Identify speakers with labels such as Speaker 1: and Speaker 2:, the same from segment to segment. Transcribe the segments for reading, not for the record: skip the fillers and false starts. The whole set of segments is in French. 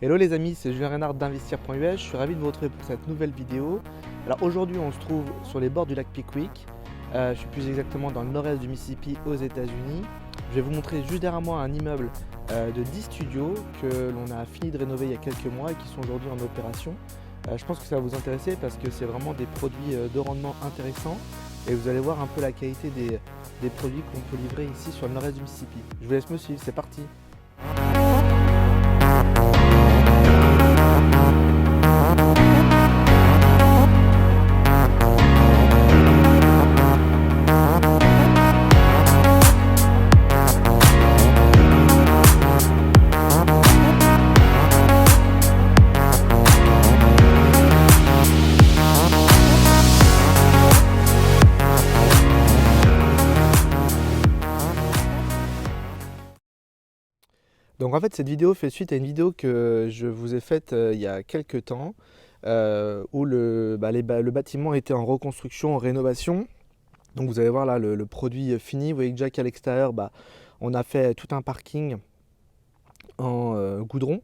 Speaker 1: Hello les amis, c'est Julien Reynard d'Investir.us, je suis ravi de vous retrouver pour cette nouvelle vidéo. Alors aujourd'hui on se trouve sur les bords du lac Pickwick, je suis plus exactement dans le nord-est du Mississippi aux États-Unis. Je vais vous montrer juste derrière moi un immeuble de 10 studios que l'on a fini de rénover il y a quelques mois et qui sont aujourd'hui en opération. Je pense que ça va vous intéresser parce que c'est vraiment des produits de rendement intéressants et vous allez voir un peu la qualité des produits qu'on peut livrer ici sur le nord-est du Mississippi. Je vous laisse me suivre, c'est parti! Donc en fait cette vidéo fait suite à une vidéo que je vous ai faite il y a quelques temps où le bâtiment était en reconstruction, en rénovation. Donc vous allez voir là le produit fini, vous voyez que déjà qu'à l'extérieur on a fait tout un parking en goudron.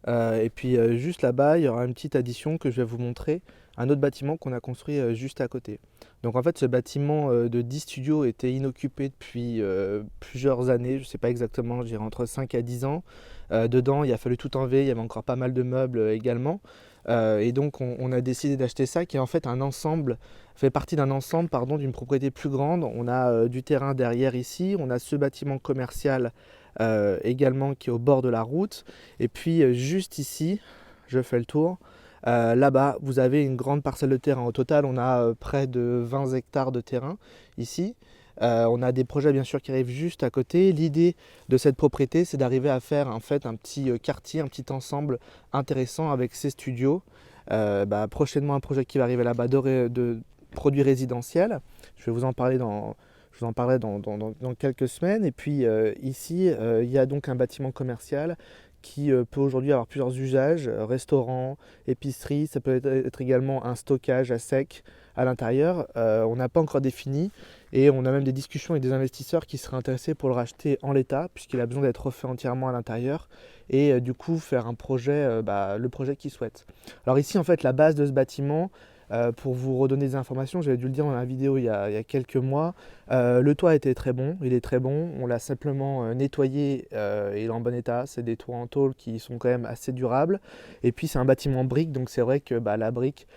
Speaker 1: Et puis juste là-bas, il y aura une petite addition que je vais vous montrer, un autre bâtiment qu'on a construit juste à côté. Donc en fait, ce bâtiment de 10 studios était inoccupé depuis plusieurs années, je ne sais pas exactement, je dirais entre 5 à 10 ans. Dedans, il a fallu tout enlever, il y avait encore pas mal de meubles également. Et donc on a décidé d'acheter ça, qui est en fait un ensemble, fait partie d'un ensemble, pardon, d'une propriété plus grande. On a du terrain derrière ici, on a ce bâtiment commercial également qui est au bord de la route. Et puis juste ici, je fais le tour, là-bas vous avez une grande parcelle de terrain. Au total on a près de 20 hectares de terrain ici. On a des projets bien sûr qui arrivent juste à côté. L'idée de cette propriété c'est d'arriver à faire en fait un petit quartier, un petit ensemble intéressant avec ces studios. Prochainement un projet qui va arriver là-bas de produits résidentiels. Je vais vous en parler je vous en parlerai dans quelques semaines. Et puis ici, il y a donc un bâtiment commercial qui peut aujourd'hui avoir plusieurs usages, restaurant, épicerie, ça peut être également un stockage à sec à l'intérieur. On n'a pas encore défini et on a même des discussions avec des investisseurs qui seraient intéressés pour le racheter en l'état puisqu'il a besoin d'être refait entièrement à l'intérieur et du coup faire un projet, le projet qu'ils souhaitent. Alors ici en fait la base de ce bâtiment, pour vous redonner des informations, j'avais dû le dire dans la vidéo il y a quelques mois, le toit était très bon, il est très bon, on l'a simplement nettoyé et il est en bon état, c'est des toits en tôle qui sont quand même assez durables, et puis c'est un bâtiment en brique, donc c'est vrai que la brique,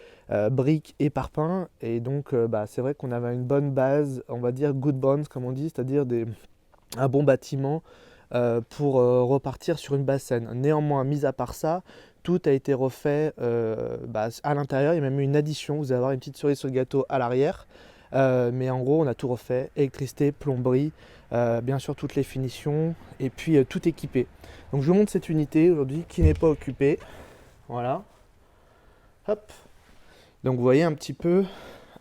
Speaker 1: brique et parpaing, et donc c'est vrai qu'on avait une bonne base, on va dire good bones comme on dit, c'est-à-dire un bon bâtiment pour repartir sur une base saine. Néanmoins, mis à part ça, tout a été refait à l'intérieur. Il y a même eu une addition. Vous allez avoir une petite cerise sur le gâteau à l'arrière. Mais en gros, on a tout refait. Électricité, plomberie, bien sûr toutes les finitions et puis tout équipé. Donc je vous montre cette unité aujourd'hui qui n'est pas occupée. Voilà. Hop. Donc vous voyez un petit peu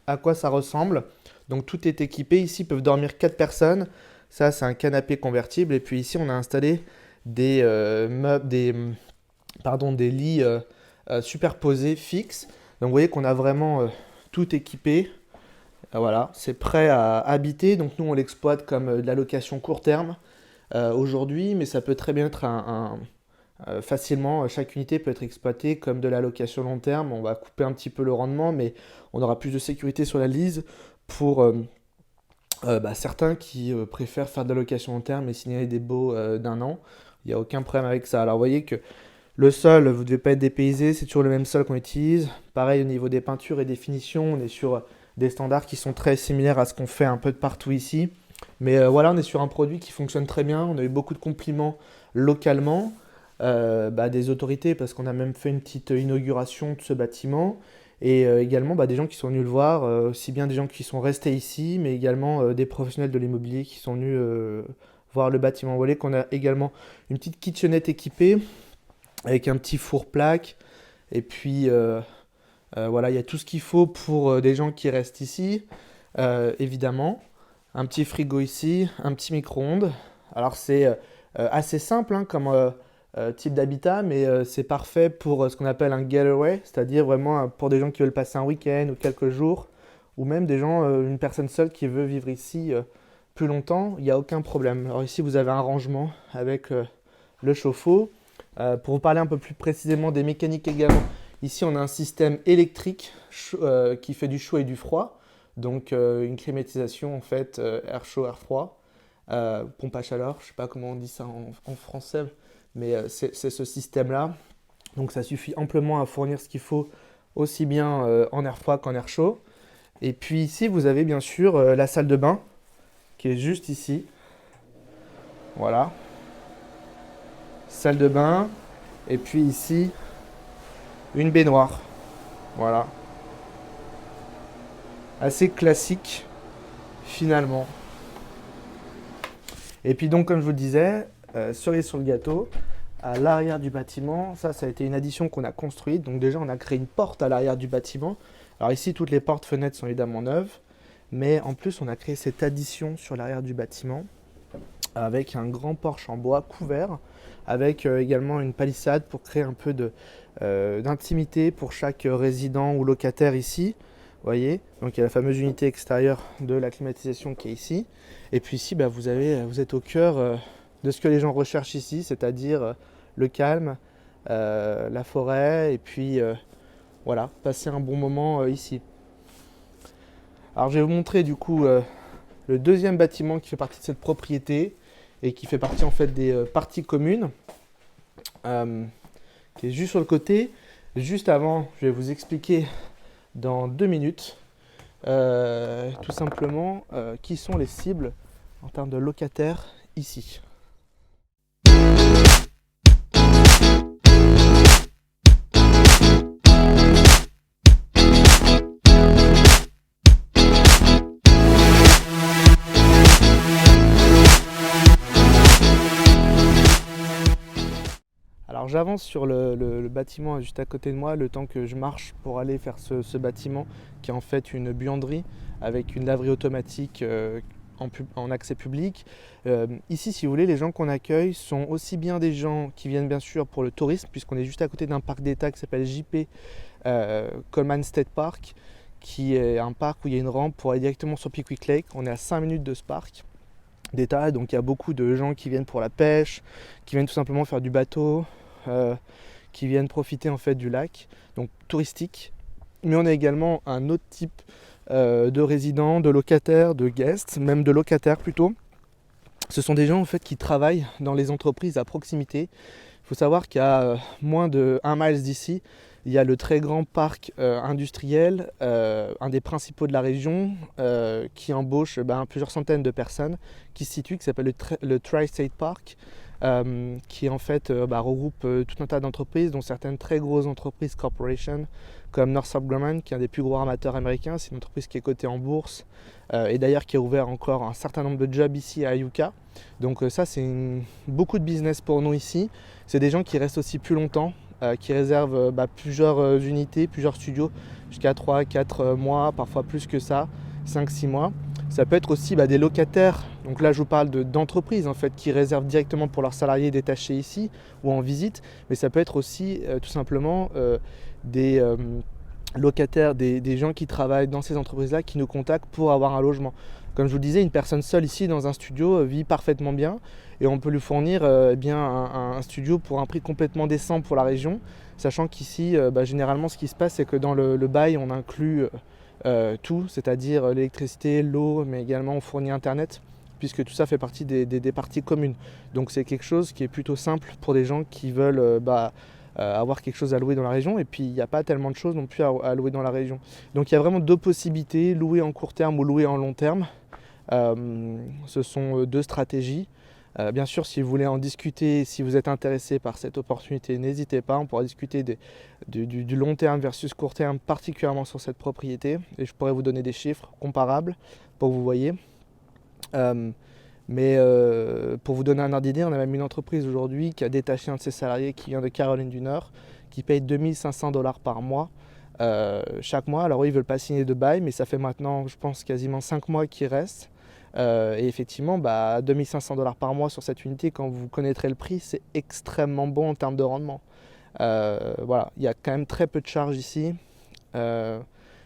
Speaker 1: à quoi ça ressemble. Donc tout est équipé. Ici peuvent dormir 4 personnes. Ça c'est un canapé convertible. Et puis ici on a installé des meubles, des lits superposés fixes. Donc vous voyez qu'on a vraiment tout équipé. Voilà, c'est prêt à habiter. Donc nous on l'exploite comme de la location court terme aujourd'hui, mais ça peut très bien être facilement, chaque unité peut être exploitée comme de la location long terme. On va couper un petit peu le rendement, mais on aura plus de sécurité sur la lease pour certains qui préfèrent faire de la location long terme et signer des baux d'un an. Il n'y a aucun problème avec ça. Alors vous voyez que le sol, vous ne devez pas être dépaysé, c'est toujours le même sol qu'on utilise. Pareil au niveau des peintures et des finitions, on est sur des standards qui sont très similaires à ce qu'on fait un peu de partout ici. Mais voilà, on est sur un produit qui fonctionne très bien. On a eu beaucoup de compliments localement des autorités parce qu'on a même fait une petite inauguration de ce bâtiment. Et également des gens qui sont venus le voir, aussi bien des gens qui sont restés ici, mais également des professionnels de l'immobilier qui sont venus voir le bâtiment. Vous voyez qu'on a également une petite kitchenette équipée avec un petit four plaque. Et puis voilà, il y a tout ce qu'il faut pour des gens qui restent ici, évidemment. Un petit frigo ici, un petit micro-ondes. Alors c'est assez simple hein, comme type d'habitat, mais c'est parfait pour ce qu'on appelle un getaway, c'est-à-dire vraiment pour des gens qui veulent passer un week-end ou quelques jours, ou même des gens, une personne seule qui veut vivre ici plus longtemps, il n'y a aucun problème. Alors ici vous avez un rangement avec le chauffe-eau. Pour vous parler un peu plus précisément des mécaniques également, ici on a un système électrique qui fait du chaud et du froid. Donc une climatisation en fait, air chaud, air froid, pompe à chaleur, je ne sais pas comment on dit ça en français, mais c'est ce système-là. Donc ça suffit amplement à fournir ce qu'il faut aussi bien en air froid qu'en air chaud. Et puis ici vous avez bien sûr la salle de bain qui est juste ici. Voilà, salle de bain. Et puis ici, une baignoire. Voilà. Assez classique, finalement. Et puis donc, comme je vous le disais, cerise sur le gâteau, à l'arrière du bâtiment, ça a été une addition qu'on a construite. Donc déjà, on a créé une porte à l'arrière du bâtiment. Alors ici, toutes les portes, fenêtres sont évidemment neuves. Mais en plus, on a créé cette addition sur l'arrière du bâtiment avec un grand porche en bois couvert, avec également une palissade pour créer un peu d'intimité pour chaque résident ou locataire ici. Vous voyez, donc il y a la fameuse unité extérieure de la climatisation qui est ici. Et puis ici, bah, vous êtes au cœur de ce que les gens recherchent ici, c'est-à-dire le calme, la forêt, et puis voilà, passer un bon moment ici. Alors je vais vous montrer du coup le deuxième bâtiment qui fait partie de cette propriété et qui fait partie en fait des parties communes, qui est juste sur le côté. Juste avant, je vais vous expliquer dans 2 minutes tout simplement qui sont les cibles en termes de locataires ici. Alors j'avance sur le bâtiment juste à côté de moi, le temps que je marche pour aller faire ce bâtiment qui est en fait une buanderie avec une laverie automatique en accès public. Ici, si vous voulez, les gens qu'on accueille sont aussi bien des gens qui viennent bien sûr pour le tourisme, puisqu'on est juste à côté d'un parc d'État qui s'appelle JP Coleman State Park, qui est un parc où il y a une rampe pour aller directement sur Pickwick Lake. On est à 5 minutes de ce parc d'État, donc il y a beaucoup de gens qui viennent pour la pêche, qui viennent tout simplement faire du bateau, qui viennent profiter en fait du lac, donc touristique. Mais on a également un autre type de résidents, de locataires, de guests, même de locataires plutôt. Ce sont des gens en fait qui travaillent dans les entreprises à proximité. Il faut savoir qu'à moins de 1 mile d'ici, il y a le très grand parc industriel, un des principaux de la région, qui embauche plusieurs centaines de personnes, qui se situe, qui s'appelle le Tri-State Park, qui en fait regroupe tout un tas d'entreprises, dont certaines très grosses entreprises corporations, comme Northrop Grumman, qui est un des plus gros armateurs américains. C'est une entreprise qui est cotée en bourse, et d'ailleurs qui a ouvert encore un certain nombre de jobs ici à Yucca. Donc ça, c'est beaucoup de business pour nous ici. C'est des gens qui restent aussi plus longtemps, qui réservent plusieurs unités, plusieurs studios, jusqu'à 3-4 mois, parfois plus que ça, 5-6 mois. Ça peut être aussi des locataires, donc là je vous parle d'entreprises en fait, qui réservent directement pour leurs salariés détachés ici ou en visite, mais ça peut être aussi tout simplement des locataires, des gens qui travaillent dans ces entreprises-là qui nous contactent pour avoir un logement. Comme je vous le disais, une personne seule ici dans un studio vit parfaitement bien et on peut lui fournir un studio pour un prix complètement décent pour la région, sachant qu'ici, généralement, ce qui se passe, c'est que dans le bail, on inclut tout, c'est-à-dire l'électricité, l'eau, mais également on fournit Internet, puisque tout ça fait partie des parties communes. Donc c'est quelque chose qui est plutôt simple pour des gens qui veulent avoir quelque chose à louer dans la région, et puis il n'y a pas tellement de choses non plus à louer dans la région. Donc il y a vraiment 2 possibilités, louer en court terme ou louer en long terme. Ce sont 2 stratégies. Bien sûr, si vous voulez en discuter, si vous êtes intéressé par cette opportunité, n'hésitez pas, on pourra discuter du long terme versus court terme, particulièrement sur cette propriété, et je pourrais vous donner des chiffres comparables pour que vous voyez. Mais pour vous donner un ordre d'idée, on a même une entreprise aujourd'hui qui a détaché un de ses salariés qui vient de Caroline du Nord, qui paye 2500 $ par mois, chaque mois. Alors eux, ils ne veulent pas signer de bail, mais ça fait maintenant, je pense, quasiment 5 mois qu'ils restent. Et effectivement, 2500 $ par mois sur cette unité, quand vous connaîtrez le prix, c'est extrêmement bon en termes de rendement. Voilà, il y a quand même très peu de charges ici.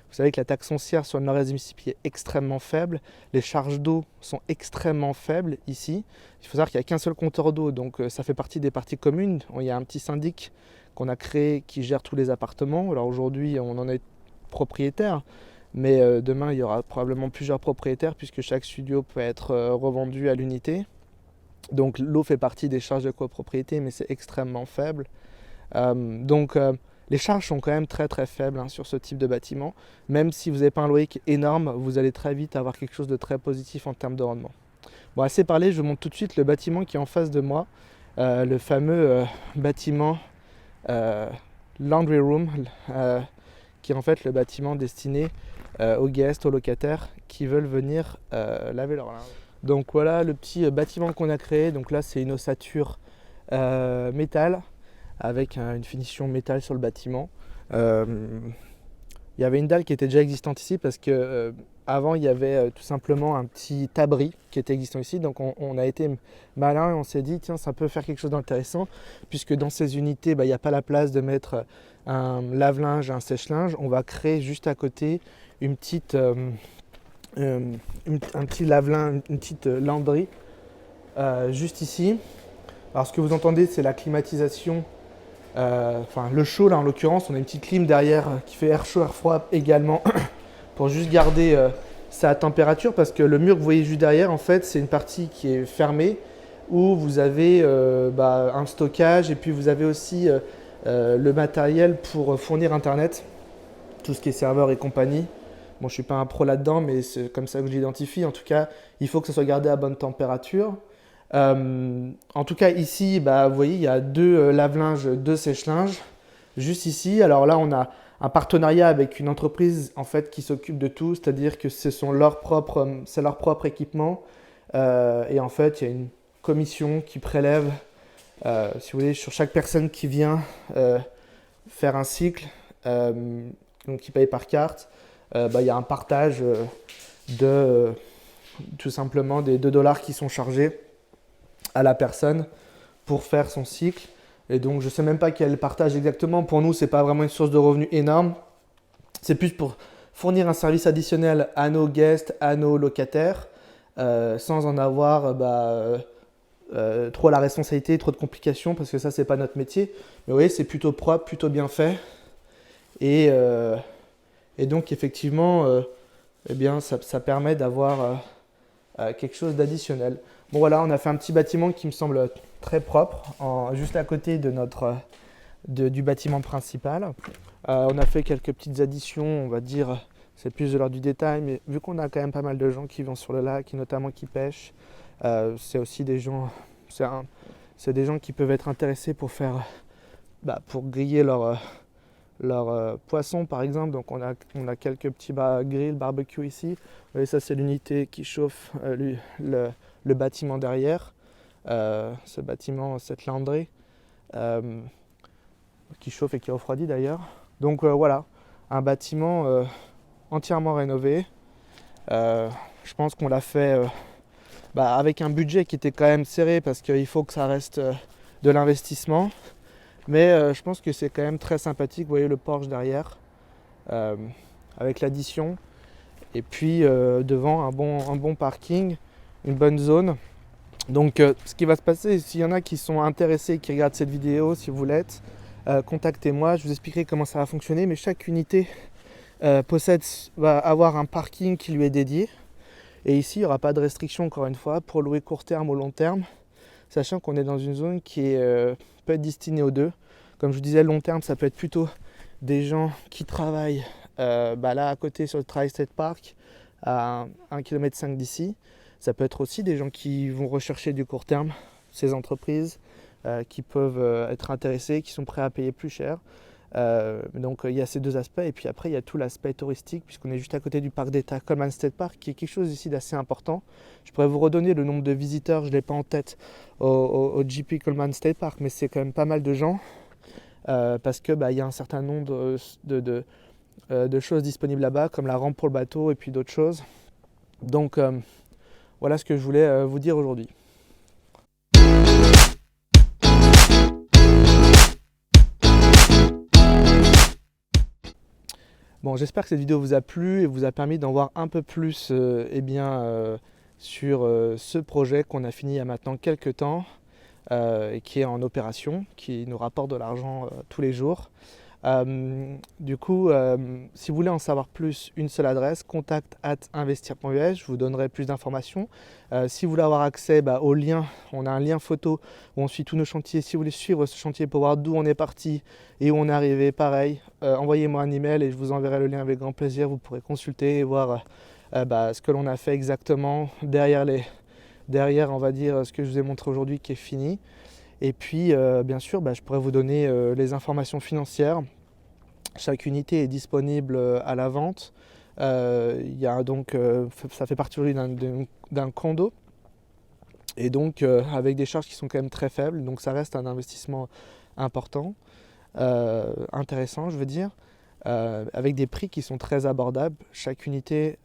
Speaker 1: Vous savez que la taxe foncière sur le nord-est du Mississippi est extrêmement faible. Les charges d'eau sont extrêmement faibles ici. Il faut savoir qu'il n'y a qu'un seul compteur d'eau, donc ça fait partie des parties communes. Il y a un petit syndic qu'on a créé qui gère tous les appartements. Alors aujourd'hui, on en est propriétaire, mais demain, il y aura probablement plusieurs propriétaires puisque chaque studio peut être revendu à l'unité. Donc l'eau fait partie des charges de copropriété, mais c'est extrêmement faible. Donc les charges sont quand même très très faibles sur ce type de bâtiment. Même si vous n'avez pas un loyer qui est énorme, vous allez très vite avoir quelque chose de très positif en termes de rendement. Bon, assez parlé, je vous montre tout de suite le bâtiment qui est en face de moi. Le fameux bâtiment Laundry Room, qui est en fait le bâtiment destiné aux guests, aux locataires qui veulent venir laver leur linge. Donc voilà le petit bâtiment qu'on a créé. Donc là c'est une ossature métal avec une finition métal sur le bâtiment. Il y avait une dalle qui était déjà existante ici parce que avant il y avait tout simplement un petit abri qui était existant ici. Donc on a été malin et on s'est dit tiens, ça peut faire quelque chose d'intéressant puisque dans ces unités il n'y a pas la place de mettre un lave-linge, un sèche-linge. On va créer juste à côté une petite un petit lave-linge, une petite lavanderie juste ici. Alors ce que vous entendez c'est la climatisation, enfin le chaud là en l'occurrence. On a une petite clim derrière qui fait air chaud, air froid également pour juste garder sa température, parce que le mur que vous voyez juste derrière en fait c'est une partie qui est fermée où vous avez un stockage et puis vous avez aussi le matériel pour fournir internet, tout ce qui est serveur et compagnie. Bon, je ne suis pas un pro là-dedans, mais c'est comme ça que je l'identifie. En tout cas, il faut que ça soit gardé à bonne température. En tout cas, ici, vous voyez, il y a 2 lave-linges, 2 sèche-linges, juste ici. Alors là, on a un partenariat avec une entreprise en fait, qui s'occupe de tout, c'est-à-dire que c'est leur propre équipement. Et en fait, il y a une commission qui prélève, si vous voulez, sur chaque personne qui vient faire un cycle, donc qui paye par carte. Il y a un partage de tout simplement des $2 qui sont chargés à la personne pour faire son cycle. Et donc je ne sais même pas quel partage exactement. Pour nous, ce n'est pas vraiment une source de revenus énorme. C'est plus pour fournir un service additionnel à nos guests, à nos locataires, sans en avoir trop la responsabilité, trop de complications, parce que ça, c'est pas notre métier. Mais vous voyez, c'est plutôt propre, plutôt bien fait. Et donc effectivement, ça permet d'avoir quelque chose d'additionnel. Bon voilà, on a fait un petit bâtiment qui me semble très propre, juste à côté de du bâtiment principal. On a fait quelques petites additions, on va dire, c'est plus de l'ordre du détail, mais vu qu'on a quand même pas mal de gens qui vont sur le lac, et notamment qui pêchent, c'est aussi des gens, c'est des gens qui peuvent être intéressés pour faire, pour griller leur poisson par exemple. Donc on a quelques petits grilles, barbecue ici. Vous voyez, ça c'est l'unité qui chauffe le bâtiment derrière. Ce bâtiment, cette lavanderie qui chauffe et qui refroidit d'ailleurs. Donc voilà, un bâtiment entièrement rénové. Je pense qu'on l'a fait avec un budget qui était quand même serré parce qu'il faut que ça reste de l'investissement. Mais je pense que c'est quand même très sympathique. Vous voyez le Porsche derrière, avec l'addition. Et puis devant, un bon parking, une bonne zone. Donc ce qui va se passer, s'il y en a qui sont intéressés, qui regardent cette vidéo, si vous l'êtes, contactez-moi. Je vous expliquerai comment ça va fonctionner. Mais chaque unité va avoir un parking qui lui est dédié. Et ici, il n'y aura pas de restriction, encore une fois, pour louer court terme ou long terme. Sachant qu'on est dans une zone qui peut être destinée aux deux. Comme je vous disais, long terme, ça peut être plutôt des gens qui travaillent là à côté sur le Tri-State Park, à 1,5 km d'ici. Ça peut être aussi des gens qui vont rechercher du court terme, ces entreprises qui peuvent être intéressées, qui sont prêts à payer plus cher. Donc il y a ces deux aspects, et puis après il y a tout l'aspect touristique, puisqu'on est juste à côté du parc d'État Coleman State Park, qui est quelque chose ici d'assez important. Je pourrais vous redonner le nombre de visiteurs, je ne l'ai pas en tête, au JP Coleman State Park, mais c'est quand même pas mal de gens, parce que y a un certain nombre de choses disponibles là-bas, comme la rampe pour le bateau et puis d'autres choses. Donc voilà ce que je voulais vous dire aujourd'hui. Bon, j'espère que cette vidéo vous a plu et vous a permis d'en voir un peu plus sur ce projet qu'on a fini il y a maintenant quelques temps et qui est en opération, qui nous rapporte de l'argent tous les jours. Du coup, si vous voulez en savoir plus, une seule adresse, contact@investir.us, je vous donnerai plus d'informations. Si vous voulez avoir accès au lien, on a un lien photo où on suit tous nos chantiers. Si vous voulez suivre ce chantier pour voir d'où on est parti et où on est arrivé, pareil, envoyez-moi un email et je vous enverrai le lien avec grand plaisir. Vous pourrez consulter et voir ce que l'on a fait exactement derrière, on va dire, ce que je vous ai montré aujourd'hui qui est fini. Et puis, bien sûr, je pourrais vous donner les informations financières. Chaque unité est disponible à la vente. Ça fait partie d'un condo. Et donc, avec des charges qui sont quand même très faibles. Donc, ça reste un investissement important, intéressant, je veux dire. Avec des prix qui sont très abordables. Chaque unité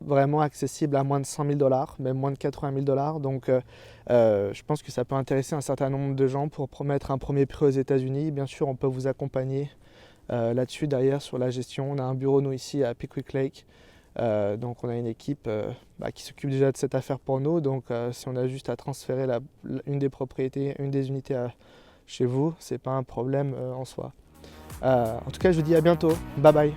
Speaker 1: vraiment accessible à moins de 100 000 $, même moins de 80 000 $. Donc je pense que ça peut intéresser un certain nombre de gens pour promettre un premier prix aux États-Unis. Bien sûr, on peut vous accompagner là-dessus derrière sur la gestion. On a un bureau, nous, ici à Pickwick Lake. Donc on a une équipe qui s'occupe déjà de cette affaire pour nous. Donc si on a juste à transférer une des propriétés, une des unités chez vous, c'est pas un problème en soi. En tout cas, je vous dis à bientôt. Bye bye.